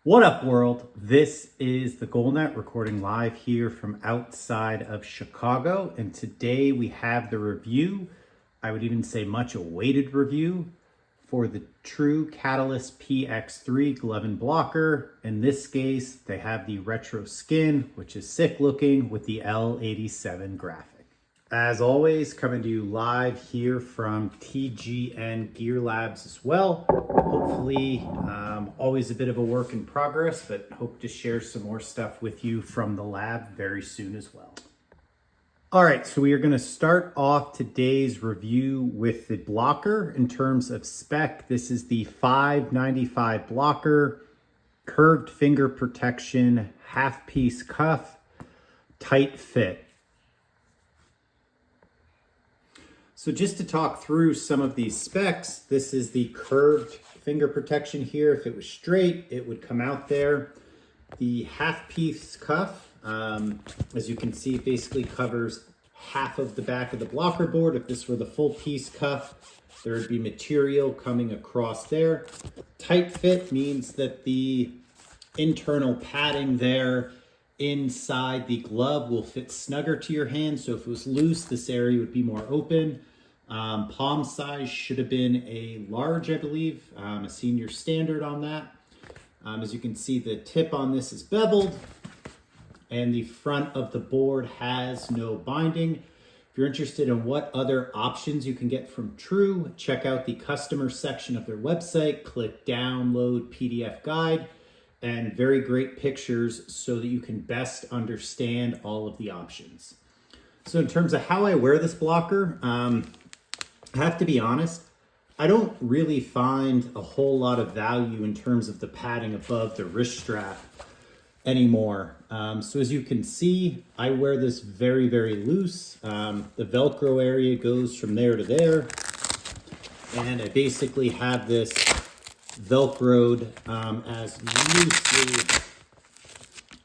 What up, world? This is the GoalNet recording live here from outside of Chicago. And today we have the review, I would even say much awaited review, for the True Catalyst PX3 glove and blocker. In this case, they have the retro skin, which is sick looking with the L87 graphic. As always, coming to you live here from TGN Gear Labs as well. Hopefully, always a bit of a work in progress, but hope to share some more stuff with you from the lab very soon as well. All right, so we are going to start off today's review with the blocker in terms of spec. This is the 595 blocker, curved finger protection, half-piece cuff, tight fit. So just to talk through some of these specs, this is the curved finger protection here. If it was straight, it would come out there. The half-piece cuff, as you can see, it basically covers half of the back of the blocker board. If this were the full piece cuff, there would be material coming across there. Tight fit means that the internal padding there inside the glove will fit snugger to your hand. So if it was loose, this area would be more open. Palm size should have been a large, I believe, a senior standard on that. As you can see, the tip on this is beveled and the front of the board has no binding. If you're interested in what other options you can get from True, check out the customer section of their website, click download PDF guide, and very great pictures so that you can best understand all of the options. So in terms of how I wear this blocker, I have to be honest, I don't really find a whole lot of value in terms of the padding above the wrist strap anymore. So as you can see, I wear this very, very loose. The Velcro area goes from there to there. And I basically have this Velcroed as loosely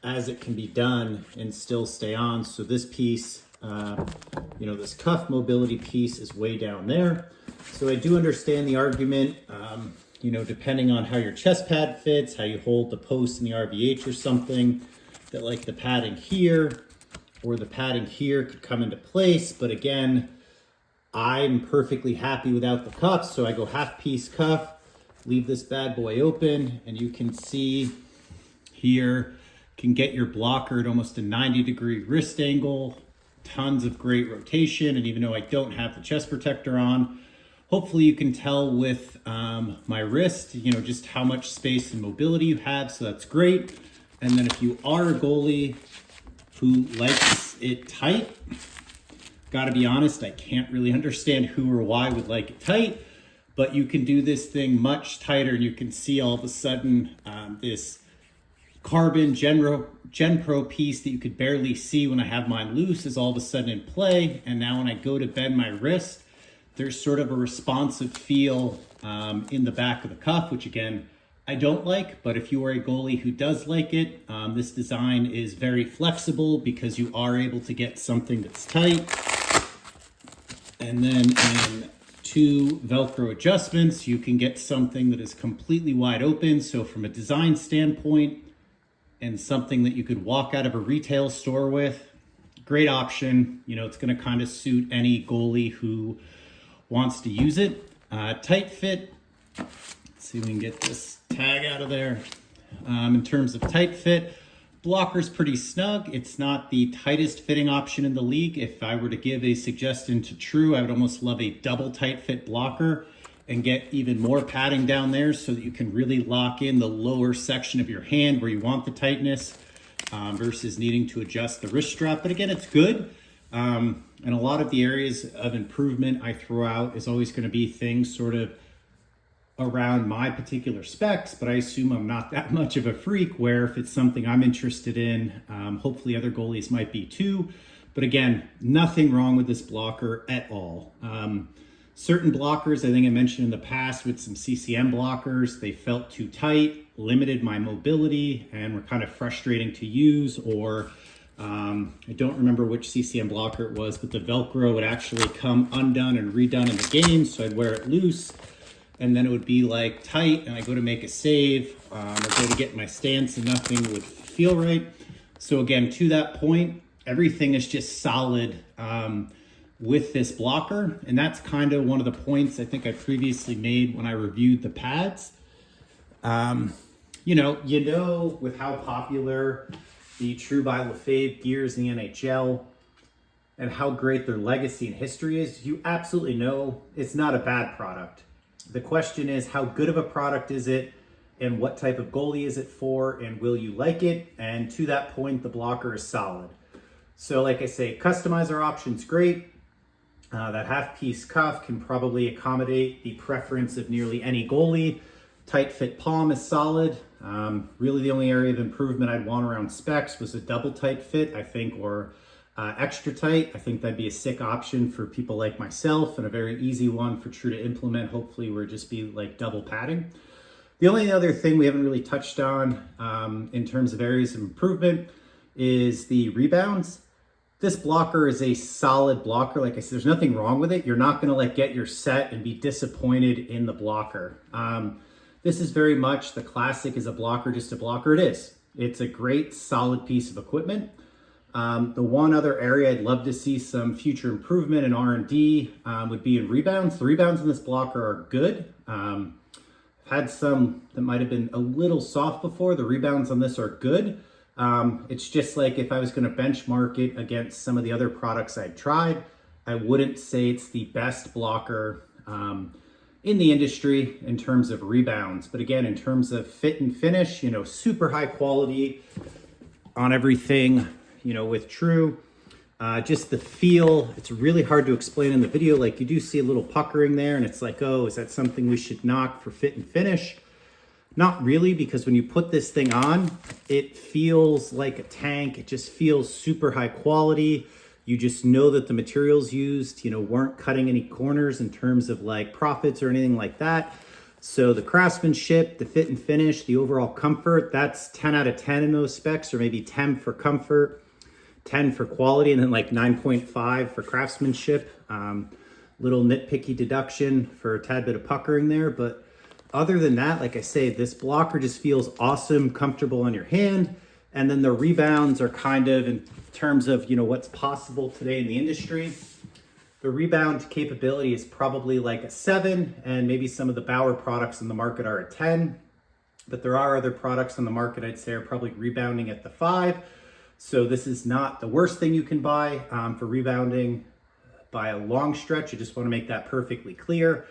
as it can be done and still stay on. So this piece, this cuff mobility piece is way down there. So I do understand the argument, depending on how your chest pad fits, how you hold the post in the RVH or something, that like the padding here or the padding here could come into place. But again, I'm perfectly happy without the cuff. So I go half piece cuff, leave this bad boy open, and you can see here, can get your blocker at almost a 90-degree wrist angle, tons of great rotation. And even though I don't have the chest protector on, hopefully you can tell with my wrist, just how much space and mobility you have. So that's great. And then if you are a goalie who likes it tight, gotta be honest, I can't really understand who or why would like it tight, but you can do this thing much tighter and you can see all of a sudden this carbon Gen Pro piece that you could barely see when I have mine loose is all of a sudden in play. And now when I go to bend my wrist, there's sort of a responsive feel in the back of the cuff, which again, I don't like, but if you are a goalie who does like it, this design is very flexible because you are able to get something that's tight. And then in two Velcro adjustments, you can get something that is completely wide open. So from a design standpoint, and something that you could walk out of a retail store with, great option. It's gonna kind of suit any goalie who wants to use it. Tight fit, let's see if we can get this tag out of there. In terms of tight fit, blocker's pretty snug. It's not the tightest fitting option in the league. If I were to give a suggestion to True, I would almost love a double tight fit blocker and get even more padding down there so that you can really lock in the lower section of your hand where you want the tightness versus needing to adjust the wrist strap. But again, it's good. And a lot of the areas of improvement I throw out is always going to be things sort of around my particular specs, but I assume I'm not that much of a freak where if it's something I'm interested in, hopefully other goalies might be too. But again, nothing wrong with this blocker at all. Certain blockers, I think I mentioned in the past with some CCM blockers, they felt too tight, limited my mobility, and were kind of frustrating to use. Or I don't remember which CCM blocker it was, but the Velcro would actually come undone and redone in the game, so I'd wear it loose. and then it would be like tight, and I go to make a save, or go to get my stance and nothing would feel right. So again, to that point, everything is just solid with this blocker. And that's kind of one of the points I think I previously made when I reviewed the pads. You know, with how popular the True by Lefebvre gears in the NHL and how great their legacy and history is, you absolutely know it's not a bad product. The question is, how good of a product is it, and what type of goalie is it for, and will you like it? And to that point, the blocker is solid. So like I say, customizer option's great. That half-piece cuff can probably accommodate the preference of nearly any goalie. Tight fit palm is solid. Really the only area of improvement I'd want around specs was a double tight fit, I think, or extra tight. I think that'd be a sick option for people like myself, and a very easy one for True to implement. Hopefully would just be like double padding. The only other thing we haven't really touched on in terms of areas of improvement is the rebounds. This blocker is a solid blocker. Like I said, there's nothing wrong with it. You're not gonna like get your set and be disappointed in the blocker. This is very much the classic is a blocker, just a blocker. It is. It's a great solid piece of equipment. The one other area I'd love to see some future improvement in R&D would be in rebounds. The rebounds in this blocker are good. I've had some that might have been a little soft before. The rebounds on this are good. It's just like if I was going to benchmark it against some of the other products I've tried, I wouldn't say it's the best blocker in the industry in terms of rebounds. But again, in terms of fit and finish, you know, super high quality on everything, you know, with True. Just the feel, it's really hard to explain in the video. Like you do see a little puckering there, and it's like, oh, is that something we should knock for fit and finish? Not really, because when you put this thing on, it feels like a tank. It just feels super high quality. You just know that the materials used, you know, weren't cutting any corners in terms of like profits or anything like that. So the craftsmanship, the fit and finish, the overall comfort, that's 10 out of 10 in those specs, or maybe 10 for comfort, 10 for quality, and then like 9.5 for craftsmanship. Little nitpicky deduction for a tad bit of puckering there. But other than that, like I say, this blocker just feels awesome, comfortable on your hand. And then the rebounds are kind of in terms of, you know, what's possible today in the industry. The rebound capability is probably like a 7, and maybe some of the Bauer products in the market are a 10. But there are other products on the market I'd say are probably rebounding at the 5. So this is not the worst thing you can buy for rebounding by a long stretch. I just want to make that perfectly clear.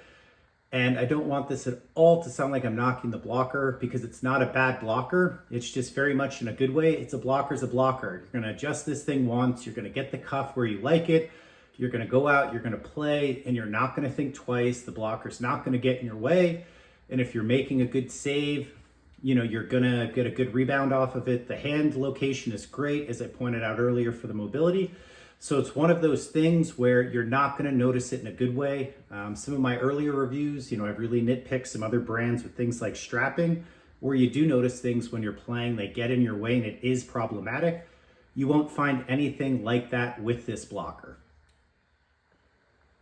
And I don't want this at all to sound like I'm knocking the blocker, because it's not a bad blocker. It's just very much in a good way. It's a blocker's a blocker. You're going to adjust this thing once. You're going to get the cuff where you like it. You're going to go out, you're going to play, and you're not going to think twice. The blocker's not going to get in your way. And if you're making a good save, you know, you're going to get a good rebound off of it. The hand location is great, as I pointed out earlier, for the mobility. So it's one of those things where you're not going to notice it in a good way. Some of my earlier reviews, you know, I've really nitpicked some other brands with things like strapping, where you do notice things when you're playing, they get in your way and it is problematic. You won't find anything like that with this blocker.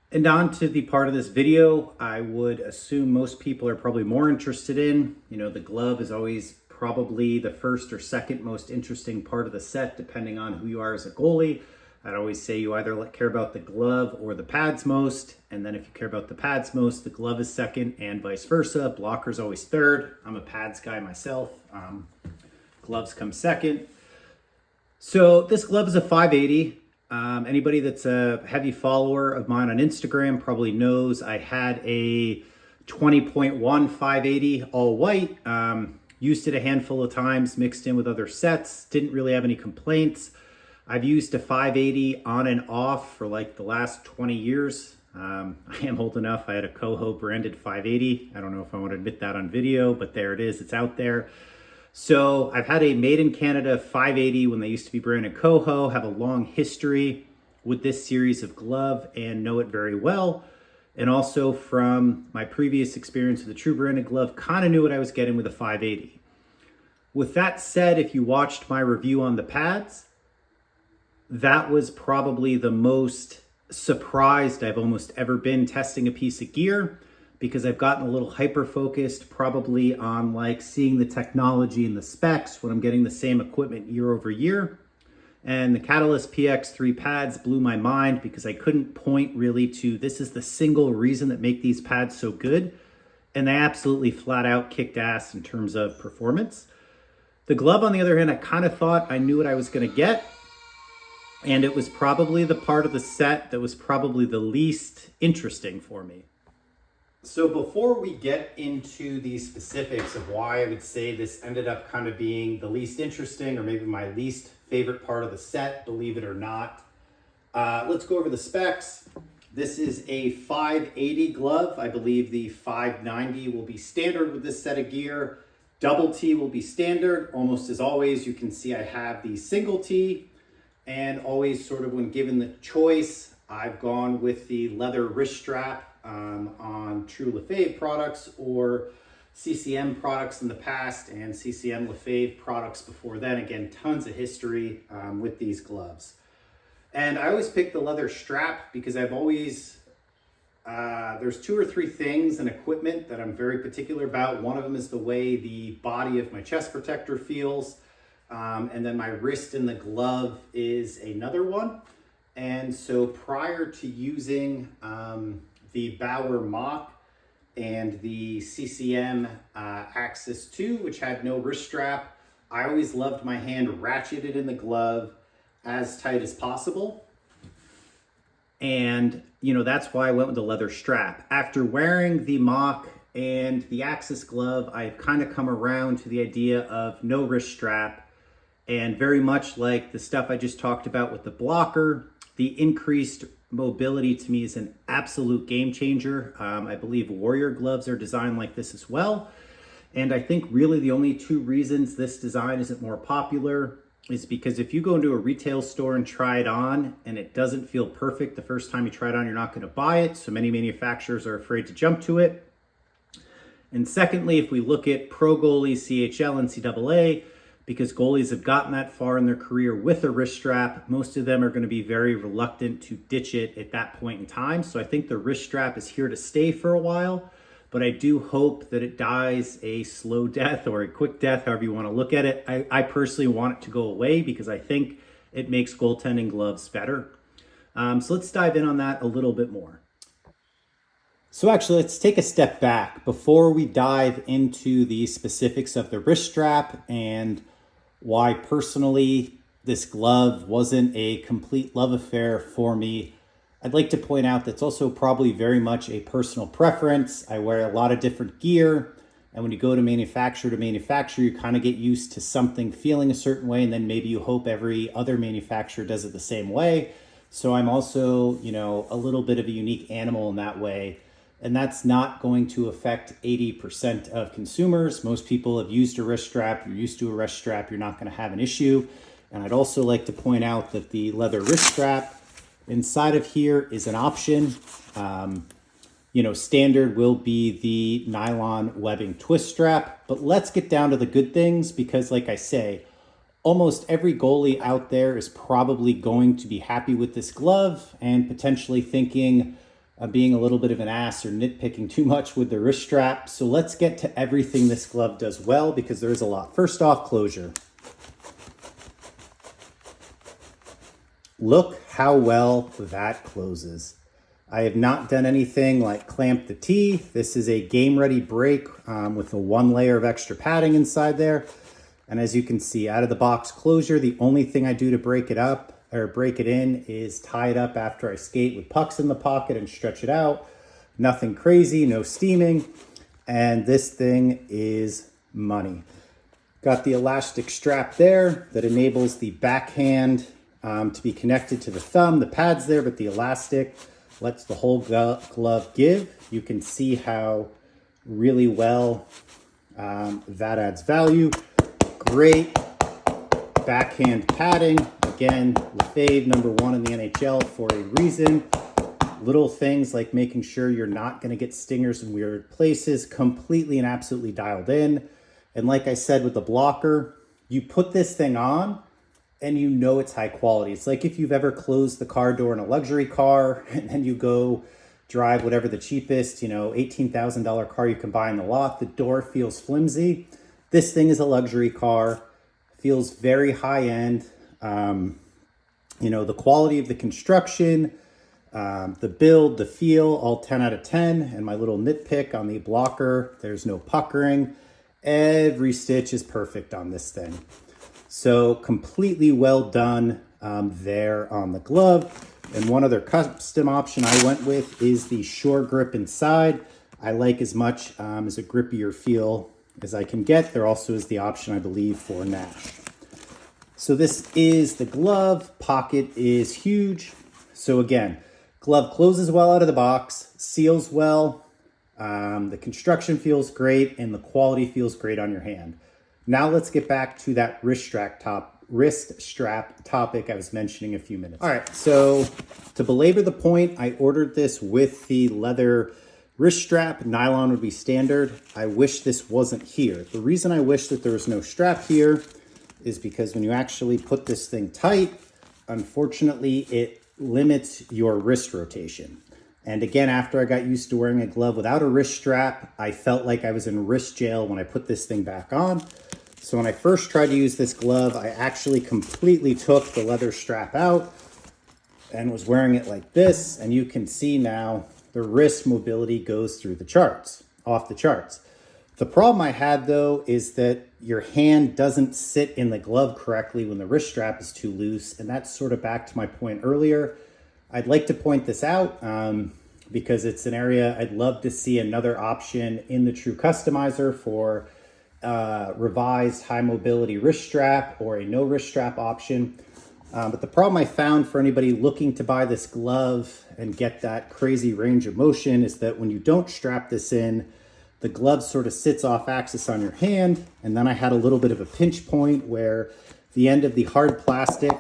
And on to the part of this video I would assume most people are probably more interested in. You know, the glove is always probably the first or second most interesting part of the set, depending on who you are as a goalie. I'd always say you either care about the glove or the pads most. And then if you care about the pads most, the glove is second, and vice versa. Blocker's always third. I'm a pads guy myself. Gloves come second. So this glove is a 580. Anybody that's a heavy follower of mine on Instagram probably knows I had a 20.1 580 all white. Used it a handful of times, mixed in with other sets. Didn't really have any complaints. I've used a 580 on and off for like the last 20 years. I am old enough. I had a Coho branded 580. I don't know if I want to admit that on video, but there it is. It's out there. So I've had a made in Canada 580 when they used to be branded Coho, have a long history with this series of glove and know it very well. And also from my previous experience with the True branded glove, kind of knew what I was getting with a 580. With that said, if you watched my review on the pads, that was probably the most surprised I've almost ever been testing a piece of gear, because I've gotten a little hyper-focused probably on like seeing the technology and the specs when I'm getting the same equipment year over year. And the Catalyst PX3 pads blew my mind because I couldn't point really to this is the single reason that make these pads so good. And they absolutely flat out kicked ass in terms of performance. The glove, on the other hand, I kind of thought I knew what I was going to get. And it was probably the part of the set that was probably the least interesting for me. So before we get into the specifics of why I would say this ended up kind of being the least interesting or maybe my least favorite part of the set, believe it or not, let's go over the specs. This is a 580 glove. I believe the 590 will be standard with this set of gear. Double T will be standard. Almost as always, you can see I have the single T, and always sort of when given the choice, I've gone with the leather wrist strap on True Lefebvre products or CCM products in the past and CCM Lefebvre products before then. Again, tons of history with these gloves. And I always pick the leather strap because I've always, there's 2 or 3 things and equipment that I'm very particular about. One of them is the way the body of my chest protector feels. And then my wrist in the glove is another one. And so prior to using the Bauer Mach and the CCM Axis 2, which had no wrist strap, I always loved my hand ratcheted in the glove as tight as possible. And, you know, that's why I went with the leather strap. After wearing the Mach and the Axis glove, I've kind of come around to the idea of no wrist strap. And very much like the stuff I just talked about with the blocker, the increased mobility to me is an absolute game changer. I believe Warrior gloves are designed like this as well. And I think really the only 2 reasons this design isn't more popular is because if you go into a retail store and try it on and it doesn't feel perfect the first time you try it on, you're not going to buy it. So many manufacturers are afraid to jump to it. And secondly, if we look at pro goalies, CHL, NCAA, because goalies have gotten that far in their career with a wrist strap, most of them are going to be very reluctant to ditch it at that point in time. So I think the wrist strap is here to stay for a while, but I do hope that it dies a slow death or a quick death, however you want to look at it. I personally want it to go away because I think it makes goaltending gloves better. So let's dive in on that a little bit more. So actually, let's take a step back before we dive into the specifics of the wrist strap and why personally this glove wasn't a complete love affair for me. I'd like to point out that's also probably very much a personal preference. I wear a lot of different gear, and when you go to manufacturer, you kind of get used to something feeling a certain way, and then maybe you hope every other manufacturer does it the same way. So I'm also, you know, a little bit of a unique animal in that way. And that's not going to affect 80% of consumers. Most people have used a wrist strap. You're used to a wrist strap. You're not going to have an issue. And I'd also like to point out that the leather wrist strap inside of here is an option. You know, standard will be the nylon webbing twist strap. But let's get down to the good things because, like I say, almost every goalie out there is probably going to be happy with this glove and potentially thinking being a little bit of an ass or nitpicking too much with the wrist strap. So let's get to everything this glove does well because there's a lot. First off, closure. Look how well that closes. I have not done anything like clamp the T. This is a game-ready break with a 1 layer of extra padding inside there. And as you can see, out of the box closure, the only thing I do to break it up or break it in is tie it up after I skate with pucks in the pocket and stretch it out. Nothing crazy, no steaming. And this thing is money. Got the elastic strap there that enables the backhand to be connected to the thumb. The pad's there, but the elastic lets the whole glove give. You can see how really well that adds value. Great backhand padding. Again, Lefebvre #1 in the NHL for a reason. Little things like making sure you're not going to get stingers in weird places, completely and absolutely dialed in. And like I said with the blocker, you put this thing on and you know it's high quality. It's like if you've ever closed the car door in a luxury car and then you go, drive whatever the cheapest, $18,000 car you can buy in the lot. The door feels flimsy. This thing is a luxury car, feels very high end. The quality of the construction, the build, the feel, all 10 out of 10. And my little nitpick on the blocker, there's no puckering. Every stitch is perfect on this thing. So completely well done there on the glove. And one other custom option I went with is the Shore Grip inside. I like as much as a grippier feel as I can get. There also is the option, I believe, for Nash. So this is the glove. Pocket is huge. So again, glove closes well out of the box, seals well. The construction feels great and the quality feels great on your hand. Now let's get back to that wrist strap topic I was mentioning a few minutes. All right, so to belabor the point, I ordered this with the leather wrist strap. Nylon would be standard. I wish this wasn't here. The reason I wish that there was no strap here is because when you actually put this thing tight, unfortunately, it limits your wrist rotation. And again, after I got used to wearing a glove without a wrist strap, I felt like I was in wrist jail when I put this thing back on. So when I first tried to use this glove, I actually completely took the leather strap out and was wearing it like this. And you can see now the wrist mobility goes through the charts, off the charts. The problem I had though is that your hand doesn't sit in the glove correctly when the wrist strap is too loose. And that's sort of back to my point earlier. I'd like to point this out because it's an area I'd love to see another option in the True Customizer for revised high mobility wrist strap or a no wrist strap option. But the problem I found for anybody looking to buy this glove and get that crazy range of motion is that when you don't strap this in, the glove sort of sits off axis on your hand. And then I had a little bit of a pinch point where the end of the hard plastic,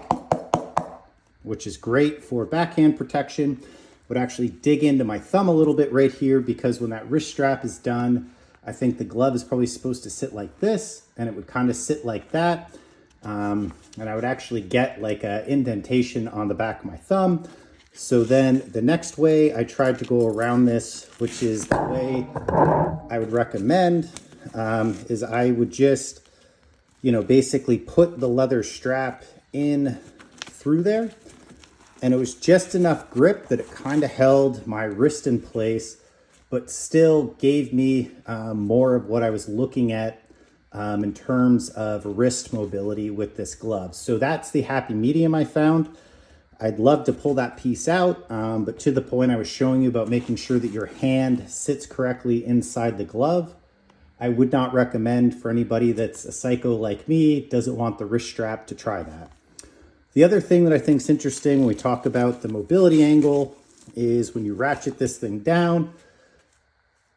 which is great for backhand protection, would actually dig into my thumb a little bit right here, because when that wrist strap is done, I think the glove is probably supposed to sit like this, and it would kind of sit like that. And I would actually get like an indentation on the back of my thumb. So then the next way I tried to go around this, which is the way I would recommend, is I would just, basically put the leather strap in through there. And it was just enough grip that it kind of held my wrist in place, but still gave me more of what I was looking at in terms of wrist mobility with this glove. So that's the happy medium I found. I'd love to pull that piece out, but to the point I was showing you about making sure that your hand sits correctly inside the glove, I would not recommend for anybody that's a psycho like me, doesn't want the wrist strap, to try that. The other thing that I think is interesting when we talk about the mobility angle is when you ratchet this thing down,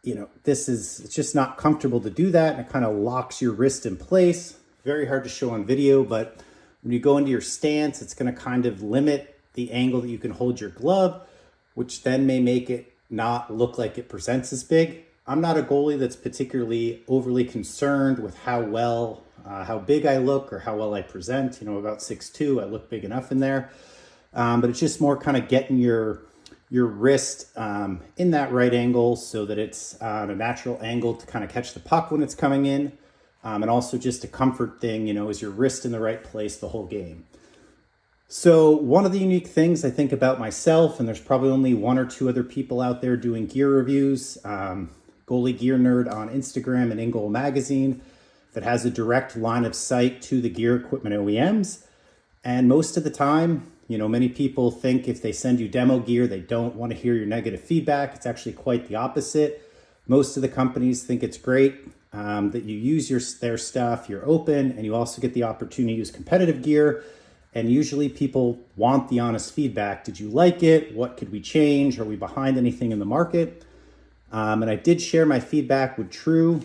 it's just not comfortable to do that, and it kind of locks your wrist in place. Very hard to show on video, but when you go into your stance, it's going to kind of limit the angle that you can hold your glove, which then may make it not look like it presents as big. I'm not a goalie that's particularly overly concerned with how big I look or how well I present. About 6'2", I look big enough in there. But it's just more kind of getting your wrist in that right angle so that it's a natural angle to kind of catch the puck when it's coming in. And also just a comfort thing, is your wrist in the right place the whole game. So one of the unique things I think about myself, and there's probably only one or two other people out there doing gear reviews, Goalie Gear Nerd on Instagram and In Goal Magazine, that has a direct line of sight to the gear equipment OEMs. And most of the time, many people think if they send you demo gear, they don't want to hear your negative feedback. It's actually quite the opposite. Most of the companies think it's great that you use their stuff, you're open, and you also get the opportunity to use competitive gear. And usually people want the honest feedback. Did you like it? What could we change? Are we behind anything in the market? And I did share my feedback with True,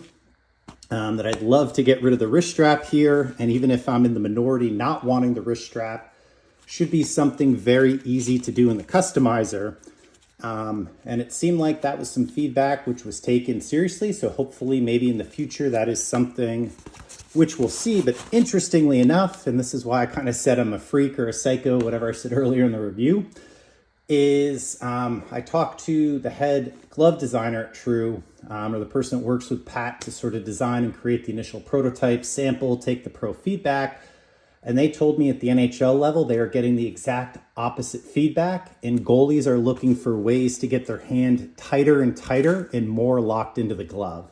that I'd love to get rid of the wrist strap here. And even if I'm in the minority not wanting the wrist strap, should be something very easy to do in the customizer. And it seemed like that was some feedback which was taken seriously. So hopefully maybe in the future that is something which we'll see. But interestingly enough, and this is why I kind of said I'm a freak or a psycho, whatever I said earlier in the review, is I talked to the head glove designer at True, or the person that works with Pat to sort of design and create the initial prototype, sample, take the pro feedback. And they told me at the NHL level, they are getting the exact opposite feedback, and goalies are looking for ways to get their hand tighter and tighter and more locked into the glove.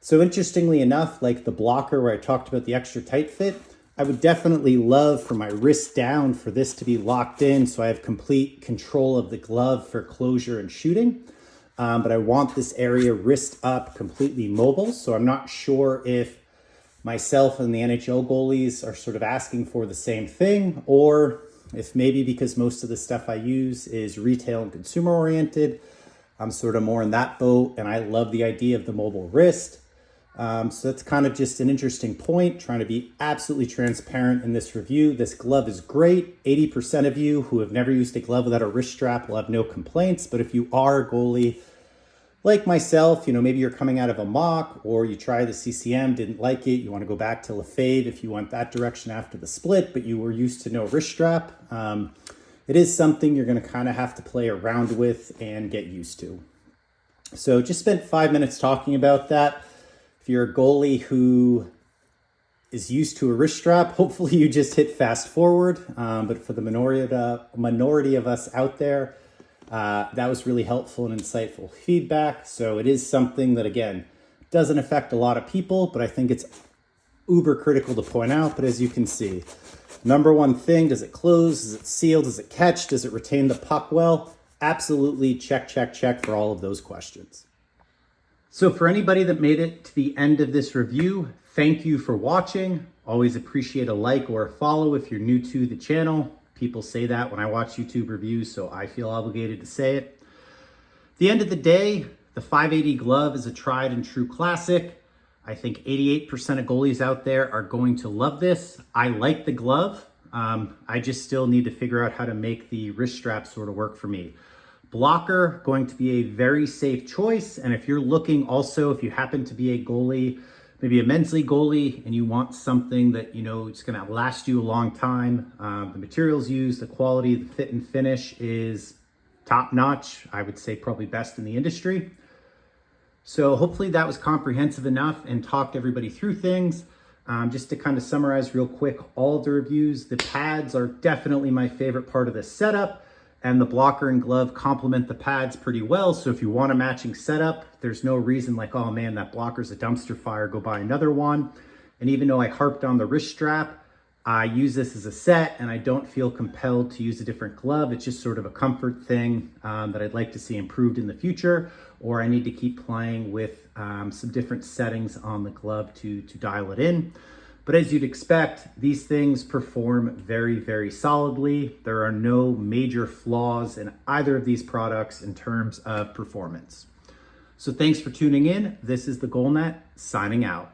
So interestingly enough, like the blocker where I talked about the extra tight fit, I would definitely love for my wrist down for this to be locked in so I have complete control of the glove for closure and shooting. But I want this area wrist up, completely mobile. So I'm not sure if myself and the NHL goalies are sort of asking for the same thing, or if maybe because most of the stuff I use is retail and consumer oriented, I'm sort of more in that boat, and I love the idea of the mobile wrist. So that's kind of just an interesting point, trying to be absolutely transparent in this review. This glove is great. 80% of you who have never used a glove without a wrist strap will have no complaints. But if you are a goalie like myself, maybe you're coming out of a mock or you tried the CCM, didn't like it. You want to go back to Lefebvre if you went that direction after the split, but you were used to no wrist strap. It is something you're going to kind of have to play around with and get used to. So just spent 5 minutes talking about that. If you're a goalie who is used to a wrist strap, hopefully you just hit fast forward. But for the minority of us out there, that was really helpful and insightful feedback. So it is something that, again, doesn't affect a lot of people, but I think it's uber critical to point out. But as you can see, number one thing, does it close? Is it sealed? Does it catch? Does it retain the puck well? Absolutely check, check, check for all of those questions. So for anybody that made it to the end of this review, thank you for watching. Always appreciate a like or a follow if you're new to the channel. People say that when I watch YouTube reviews, so I feel obligated to say it. At the end of the day, the 580 glove is a tried and true classic. I think 88% of goalies out there are going to love this. I like the glove. I just still need to figure out how to make the wrist strap sort of work for me. Blocker, going to be a very safe choice. And if you're looking also, if you happen to be a goalie, maybe a men's league goalie, and you want something that, it's going to last you a long time, the materials used, the quality, the fit and finish is top notch. I would say probably best in the industry. So hopefully that was comprehensive enough and talked everybody through things. Just to kind of summarize real quick, all of the reviews, the pads are definitely my favorite part of the setup, and the blocker and glove complement the pads pretty well. So if you want a matching setup, there's no reason like, oh man, that blocker's a dumpster fire, go buy another one. And even though I harped on the wrist strap, I use this as a set and I don't feel compelled to use a different glove. It's just sort of a comfort thing that I'd like to see improved in the future, or I need to keep playing with some different settings on the glove to dial it in. But as you'd expect, these things perform very, very solidly. There are no major flaws in either of these products in terms of performance. So thanks for tuning in. This is the GoalNet signing out.